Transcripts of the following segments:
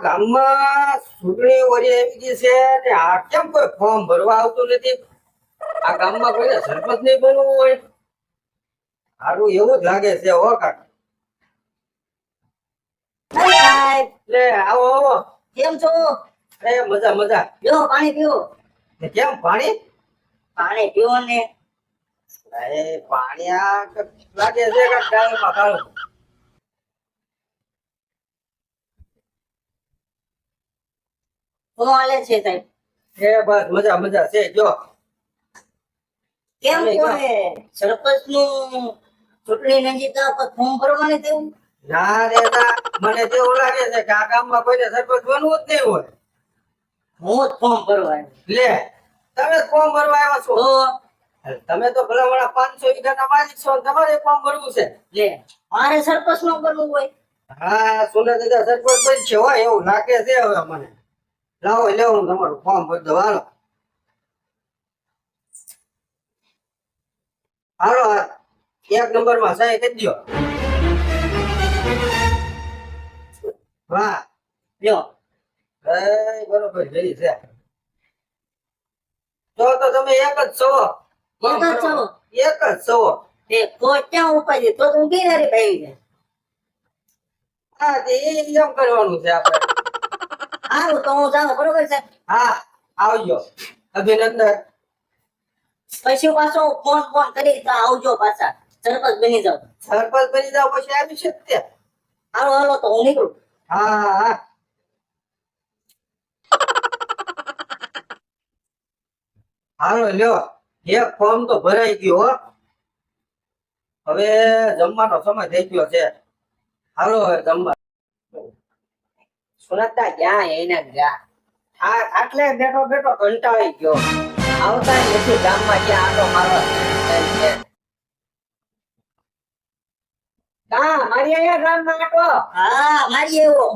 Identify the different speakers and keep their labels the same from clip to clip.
Speaker 1: ગામમાં ચૂંટણી વળી આવી ગઈ છે ને આ કેમ કોઈ ફોર્મ ભરવા આવતું નથી? આ ગામમાં કોઈને સરપંચ નહીં બનવું હોય? સારું એવું જ લાગે છે હો કાકા. લે આવો આવો.
Speaker 2: કેમ છો?
Speaker 1: અરે મજા મજા.
Speaker 2: લ્યો પાણી પીવો.
Speaker 1: કેમ પાણી?
Speaker 2: પાણી પીવો ને.
Speaker 1: અરે પાણી આ લાગે છે કે ડાળમાં કાળું.
Speaker 2: શું હાલે છે સાહેબ?
Speaker 1: એ બસ મજા મજા છે જો.
Speaker 2: કેમ કોને સરપંચ નું ચૂંટણી નજીક આવે ફોર્મ ભરવાની તેવું?
Speaker 1: ના રે ના, મને તેવું લાગે છે કે આ ગામમાં કોઈને સરપંચ બનવું જ નહીં હોય.
Speaker 2: હું જ ફોર્મ ભરવા
Speaker 1: લે તમે ફોર્મ ભરવા આવ્યા છો?
Speaker 2: તો
Speaker 1: તમે તો ભલામણા 500 વીઘાના માલિક છો, તમારે ફોર્મ ભરવું છે?
Speaker 2: લે મારે સરપંચ નું બનવું હોય?
Speaker 1: હા સોના દાદા સરપંચ બનશે હોય એવું લાગે છે હવે મને. લાવો લેવો હું તમારું ફોર્મ ભરી દઉં હાલો. હાલો એક નંબરમાં સહી કરી દો. વાહ
Speaker 2: લ્યો
Speaker 1: બરોબર જઈ છે. તો તમે એક જ છો.
Speaker 2: એક જ છો?
Speaker 1: એક જ છો.
Speaker 2: તે તો ક્યાં ઉપાય તો હું બિહારી ભાઈ છે.
Speaker 1: હા તે એમ કરવાનું છે આપણે.
Speaker 2: સારું તો હું જાઉં બરોબર છે.
Speaker 1: હા આવજો અભિનંદન.
Speaker 2: પછી પાછો ફોન ફોન કરી તો આવજો પાછા સરપંચ બની જાવ.
Speaker 1: સરપંચ બની જાવ પછી આવી શકતે.
Speaker 2: હાલો હાલો તો હું નીકળું.
Speaker 1: હા હા હાલો લ્યો એક ફોર્મ તો ભરાઈ ગયો હો. હવે જમવાનો સમય થઈ ગયો છે. હાલો હવે જમવા.
Speaker 2: સુરતના ગયા એને ગયા
Speaker 1: આટલે બેઠો બેઠો કંટાળી ગયો.
Speaker 2: આવતા જ નથી ગામમાં ક્યાં આટો મારવા.
Speaker 1: હા મારી અહીંયા ગામમાં આટો.
Speaker 2: હા મારી એવો.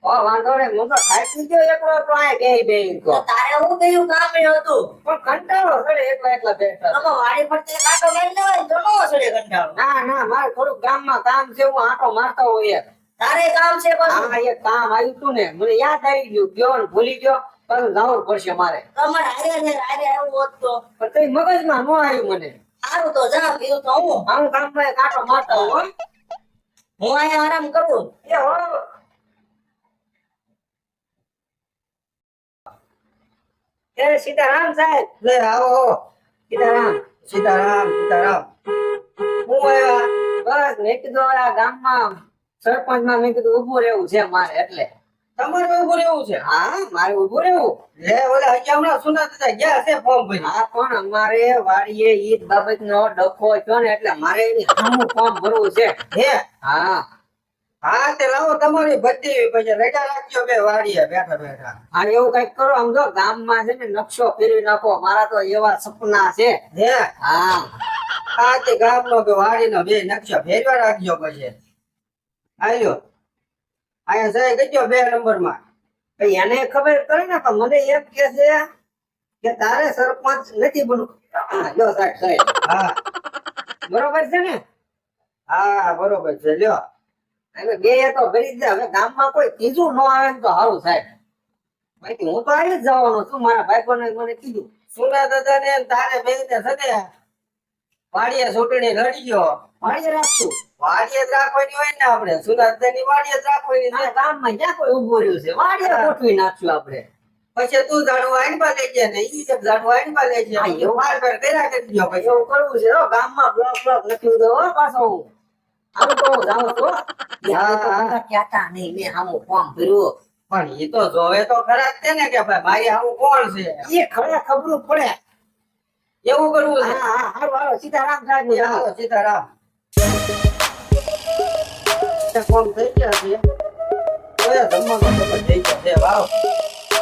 Speaker 1: ઓ વાંધો નહીં, હું તો થાકી ગયો એકલો તો આયા બેહી બેહી
Speaker 2: તો
Speaker 1: તો.
Speaker 2: તારે હું કયું કામ એ હતું?
Speaker 1: પણ કંટાળો કરે એકલા એકલા બેઠા.
Speaker 2: તમે વાડી પર તે કાંટો મારી લેવાય તો નો સડે કંટાળો.
Speaker 1: ના ના મારે થોડુંક ગામમાં કામ છે, હું આટો મારતો હોય.
Speaker 2: તારે કામ છે બસ.
Speaker 1: હા એક કામ આવ્યું તું ને મને યાદ આવી ગયું, ગયો ને ભૂલી ગયો. પણ જવું પડશે મારે.
Speaker 2: તમારે હારે ને હારે આવું હોત તો
Speaker 1: પણ કઈ મગજમાં ન આવ્યું મને.
Speaker 2: સારું તો જા બીજું તો હું
Speaker 1: હું ગામમાં એક આટો મારતો હોઉં.
Speaker 2: હું અહીંયા આરામ કરું.
Speaker 1: એ હો એ સીતારામ સાહેબ. લે આવો સીતારામ સીતારામ સીતારામ. હું આવ્યા બસ મેં કીધું હવે આ ગામમાં સરપંચમાં મેં કીધું ઉભું રહેવું છે મારે. એટલે તમારે ઉભું રહેવું છે? હા મારે ઉભું રહેવું. લે ઓલા હજી હમણાં સુના થતા ગયા છે ફોર્મ ભરી. હા પણ અમારે વાડીએ ઈદ બાબતનો ડખો થયો ને એટલે મારે એની સામું ફોર્મ ભરવું છે. હે હા હા તે લાવો તમારી બધી પછી રજા રાખજો બે વાડીએ બેઠા બેઠા. હા એવું કઈક કરો આમ જો ગામમાં છે ને નકશો ફેરવી નાખો. મારા તો એવા સપના છે. હે હા આ તે ગામનો કે વાડીનો બે નકશો ફેરવા રાખજો પછી. આલ્યો અહીંયા સહી કરજો 2 નંબરમાં. એને ખબર કરે ને પણ મને એમ કે છે કે તારે સરપંચ નથી બનવું. લ્યો સાહેબ સહી. હા બરોબર છે ને? હા બરોબર છે લ્યો. હવે બે તો કરી દે. હવે ગામમાં કોઈ ત્રીજું ન આવે ને તો સારું સાહેબ. બાકી હું તો આવી જ જવાનો છું. મારા ભાઈબંધે મને કીધું સુના દાદા ને તારે બે ને સદે વાડીએ ચૂંટણી લડી ગયો. વાડીએ રાખશું. વાડીએ જ રાખવાની હોય ને આપણે. સુના દાદા ની વાડીએ જ રાખવાની છે. ગામમાં જ્યાં કોઈ ઉભું રહ્યું છે વાડીએ ગોઠવી નાખશું આપણે. પછી તું ઝાડવા આઈનબા લઈ જાય ને ઈ જબ ઝાડવા આઈનબા લઈ જાય. એવું માર કર કર્યા કરી દો. પછી એવું કરવું છે. ગામમાં બ્લોક બ્લોક લખી દો પાછો હું. આમ તો હું જાઉં છું.
Speaker 2: કહેતા નહીં મેં આવું ફોર્મ ભર્યું.
Speaker 1: પણ એ તો જોવે તો ખરા જ છે ને કે ભાઈ મારી આવું કોણ છે એ ખરે ખબરું પડે. એવું કરવું છે. હા હા હાલો હાલો સીતારામ સાહેબ. હાલો સીતારામ. ફોન થઈ ગયા છે. ઓય જમવાનું તો થઈ ગયા છે. વાવ